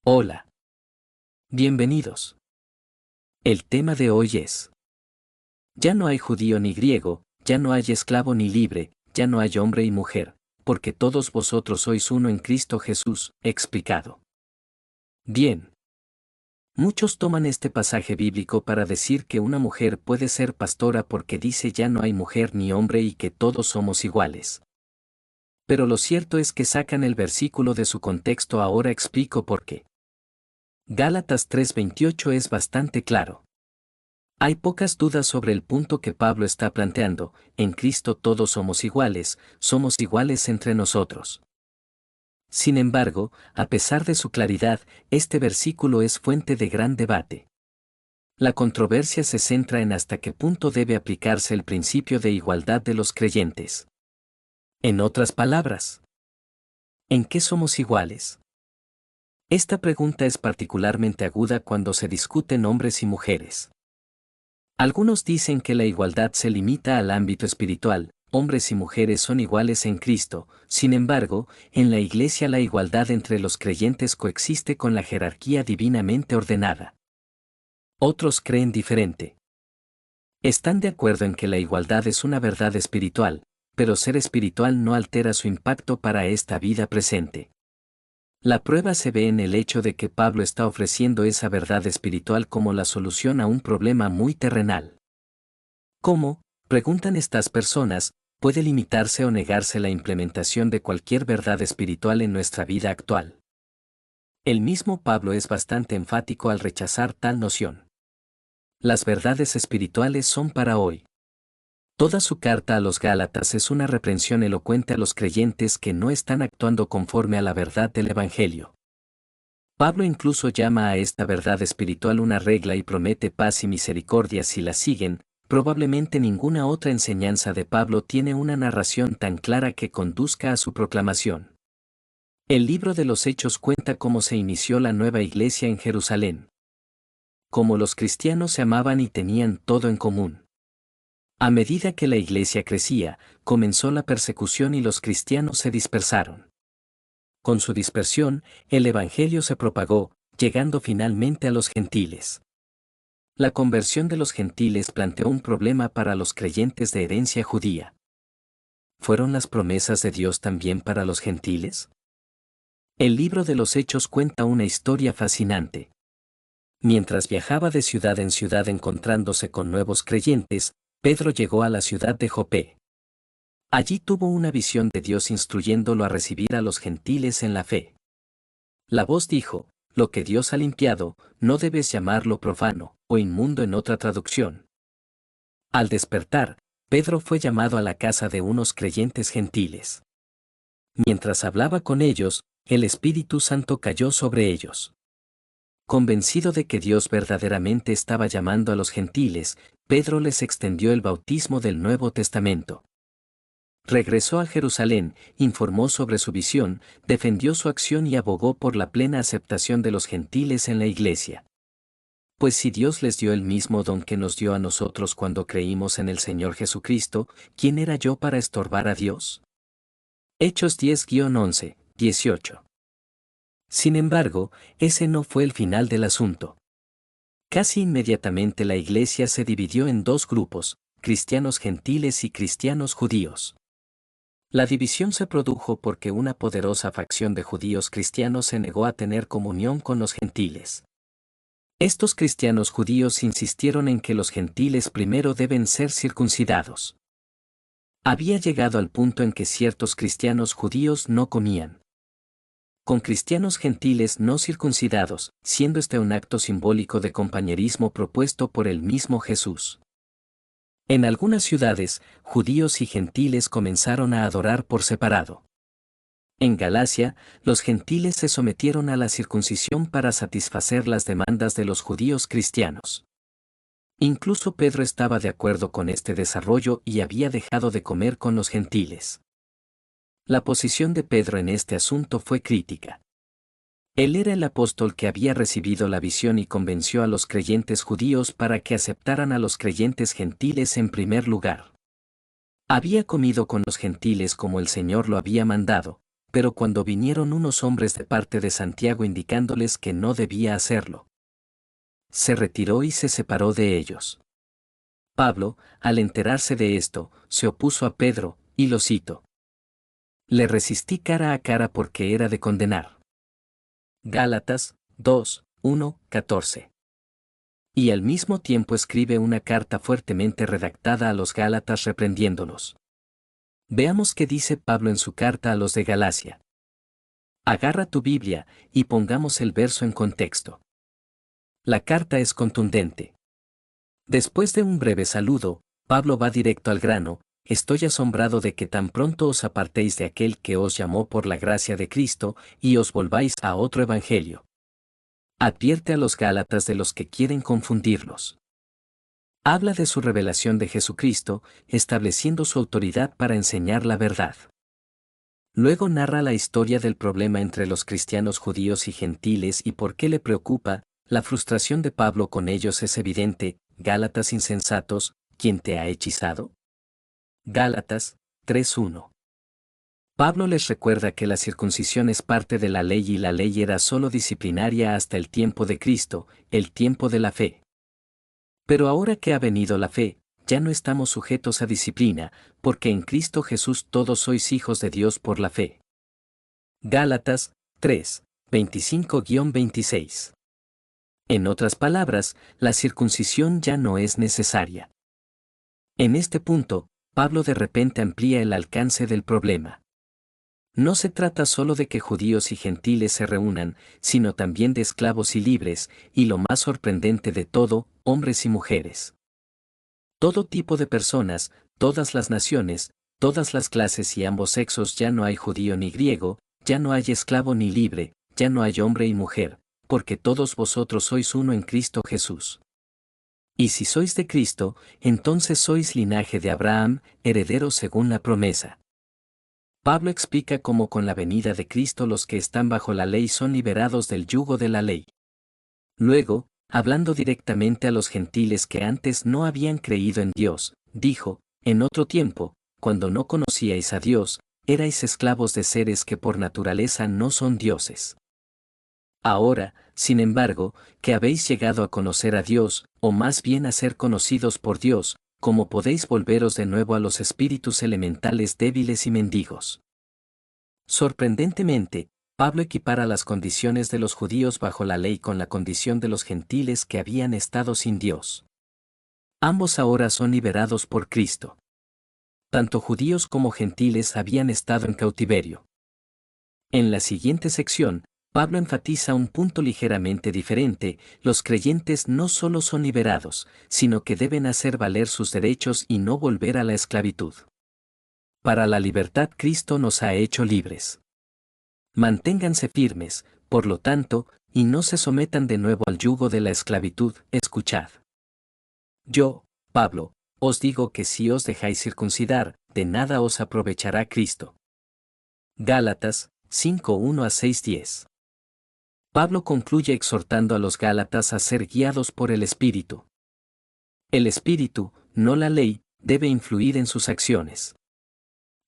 Hola. Bienvenidos. El tema de hoy es: ya no hay judío ni griego, ya no hay esclavo ni libre, ya no hay hombre y mujer, porque todos vosotros sois uno en Cristo Jesús, explicado. Bien. Muchos toman este pasaje bíblico para decir que una mujer puede ser pastora porque dice ya no hay mujer ni hombre y que todos somos iguales. Pero lo cierto es que sacan el versículo de su contexto. Ahora explico por qué. Gálatas 3:28 es bastante claro. Hay pocas dudas sobre el punto que Pablo está planteando: en Cristo todos somos iguales entre nosotros. Sin embargo, a pesar de su claridad, este versículo es fuente de gran debate. La controversia se centra en hasta qué punto debe aplicarse el principio de igualdad de los creyentes. En otras palabras, ¿en qué somos iguales? Esta pregunta es particularmente aguda cuando se discuten hombres y mujeres. Algunos dicen que la igualdad se limita al ámbito espiritual: hombres y mujeres son iguales en Cristo. Sin embargo, en la Iglesia la igualdad entre los creyentes coexiste con la jerarquía divinamente ordenada. Otros creen diferente. Están de acuerdo en que la igualdad es una verdad espiritual, pero ser espiritual no altera su impacto para esta vida presente. La prueba se ve en el hecho de que Pablo está ofreciendo esa verdad espiritual como la solución a un problema muy terrenal. ¿Cómo, preguntan estas personas, puede limitarse o negarse la implementación de cualquier verdad espiritual en nuestra vida actual? El mismo Pablo es bastante enfático al rechazar tal noción. Las verdades espirituales son para hoy. Toda su carta a los Gálatas es una reprensión elocuente a los creyentes que no están actuando conforme a la verdad del Evangelio. Pablo incluso llama a esta verdad espiritual una regla y promete paz y misericordia si la siguen. Probablemente ninguna otra enseñanza de Pablo tiene una narración tan clara que conduzca a su proclamación. El libro de los Hechos cuenta cómo se inició la nueva iglesia en Jerusalén. Cómo los cristianos se amaban y tenían todo en común. A medida que la iglesia crecía, comenzó la persecución y los cristianos se dispersaron. Con su dispersión, el evangelio se propagó, llegando finalmente a los gentiles. La conversión de los gentiles planteó un problema para los creyentes de herencia judía. ¿Fueron las promesas de Dios también para los gentiles? El libro de los Hechos cuenta una historia fascinante. Mientras viajaba de ciudad en ciudad encontrándose con nuevos creyentes, Pedro llegó a la ciudad de Jope. Allí tuvo una visión de Dios instruyéndolo a recibir a los gentiles en la fe. La voz dijo: lo que Dios ha limpiado, no debes llamarlo profano, o inmundo en otra traducción. Al despertar, Pedro fue llamado a la casa de unos creyentes gentiles. Mientras hablaba con ellos, el Espíritu Santo cayó sobre ellos. Convencido de que Dios verdaderamente estaba llamando a los gentiles, Pedro les extendió el bautismo del Nuevo Testamento. Regresó a Jerusalén, informó sobre su visión, defendió su acción y abogó por la plena aceptación de los gentiles en la iglesia. Pues si Dios les dio el mismo don que nos dio a nosotros cuando creímos en el Señor Jesucristo, ¿quién era yo para estorbar a Dios? Hechos 10-11, 18. Sin embargo, ese no fue el final del asunto. Casi inmediatamente la iglesia se dividió en dos grupos: cristianos gentiles y cristianos judíos. La división se produjo porque una poderosa facción de judíos cristianos se negó a tener comunión con los gentiles. Estos cristianos judíos insistieron en que los gentiles primero deben ser circuncidados. Había llegado al punto en que ciertos cristianos judíos no comían con cristianos gentiles no circuncidados, siendo este un acto simbólico de compañerismo propuesto por el mismo Jesús. En algunas ciudades, judíos y gentiles comenzaron a adorar por separado. En Galacia, los gentiles se sometieron a la circuncisión para satisfacer las demandas de los judíos cristianos. Incluso Pedro estaba de acuerdo con este desarrollo y había dejado de comer con los gentiles. La posición de Pedro en este asunto fue crítica. Él era el apóstol que había recibido la visión y convenció a los creyentes judíos para que aceptaran a los creyentes gentiles en primer lugar. Había comido con los gentiles como el Señor lo había mandado, pero cuando vinieron unos hombres de parte de Santiago indicándoles que no debía hacerlo, se retiró y se separó de ellos. Pablo, al enterarse de esto, se opuso a Pedro, y lo cito: le resistí cara a cara porque era de condenar. Gálatas 2, 1, 14. Y al mismo tiempo escribe una carta fuertemente redactada a los Gálatas reprendiéndolos. Veamos qué dice Pablo en su carta a los de Galacia. Agarra tu Biblia y pongamos el verso en contexto. La carta es contundente. Después de un breve saludo, Pablo va directo al grano: estoy asombrado de que tan pronto os apartéis de aquel que os llamó por la gracia de Cristo y os volváis a otro evangelio. Advierte a los Gálatas de los que quieren confundirlos. Habla de su revelación de Jesucristo, estableciendo su autoridad para enseñar la verdad. Luego narra la historia del problema entre los cristianos judíos y gentiles y por qué le preocupa. La frustración de Pablo con ellos es evidente. Gálatas insensatos, ¿quién te ha hechizado? Gálatas 3:1. Pablo les recuerda que la circuncisión es parte de la ley y la ley era solo disciplinaria hasta el tiempo de Cristo, el tiempo de la fe. Pero ahora que ha venido la fe, ya no estamos sujetos a disciplina, porque en Cristo Jesús todos sois hijos de Dios por la fe. Gálatas 3, 25-26. En otras palabras, la circuncisión ya no es necesaria. En este punto, Pablo de repente amplía el alcance del problema. No se trata solo de que judíos y gentiles se reúnan, sino también de esclavos y libres, y lo más sorprendente de todo, hombres y mujeres. Todo tipo de personas, todas las naciones, todas las clases y ambos sexos. Ya no hay judío ni griego, ya no hay esclavo ni libre, ya no hay hombre y mujer, porque todos vosotros sois uno en Cristo Jesús. Y si sois de Cristo, entonces sois linaje de Abraham, herederos según la promesa. Pablo explica cómo con la venida de Cristo los que están bajo la ley son liberados del yugo de la ley. Luego, hablando directamente a los gentiles que antes no habían creído en Dios, dijo: en otro tiempo, cuando no conocíais a Dios, erais esclavos de seres que por naturaleza no son dioses. Ahora, sin embargo, que habéis llegado a conocer a Dios, o más bien a ser conocidos por Dios, ¿cómo podéis volveros de nuevo a los espíritus elementales débiles y mendigos? Sorprendentemente, Pablo equipara las condiciones de los judíos bajo la ley con la condición de los gentiles que habían estado sin Dios. Ambos ahora son liberados por Cristo. Tanto judíos como gentiles habían estado en cautiverio. En la siguiente sección, Pablo enfatiza un punto ligeramente diferente: los creyentes no solo son liberados, sino que deben hacer valer sus derechos y no volver a la esclavitud. Para la libertad Cristo nos ha hecho libres. Manténganse firmes, por lo tanto, y no se sometan de nuevo al yugo de la esclavitud. Escuchad. Yo, Pablo, os digo que si os dejáis circuncidar, de nada os aprovechará Cristo. Gálatas 5:1-6-10. Pablo concluye exhortando a los Gálatas a ser guiados por el Espíritu. El Espíritu, no la ley, debe influir en sus acciones.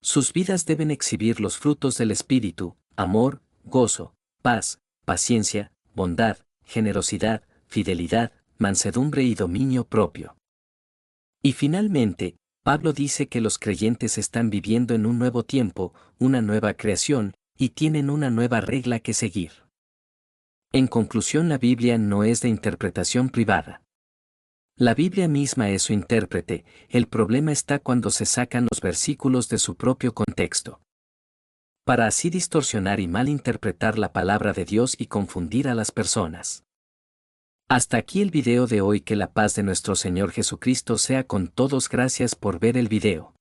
Sus vidas deben exhibir los frutos del Espíritu: amor, gozo, paz, paciencia, bondad, generosidad, fidelidad, mansedumbre y dominio propio. Y finalmente, Pablo dice que los creyentes están viviendo en un nuevo tiempo, una nueva creación, y tienen una nueva regla que seguir. En conclusión, la Biblia no es de interpretación privada. La Biblia misma es su intérprete. El problema está cuando se sacan los versículos de su propio contexto, para así distorsionar y malinterpretar la palabra de Dios y confundir a las personas. Hasta aquí el video de hoy. Que la paz de nuestro Señor Jesucristo sea con todos. Gracias por ver el video.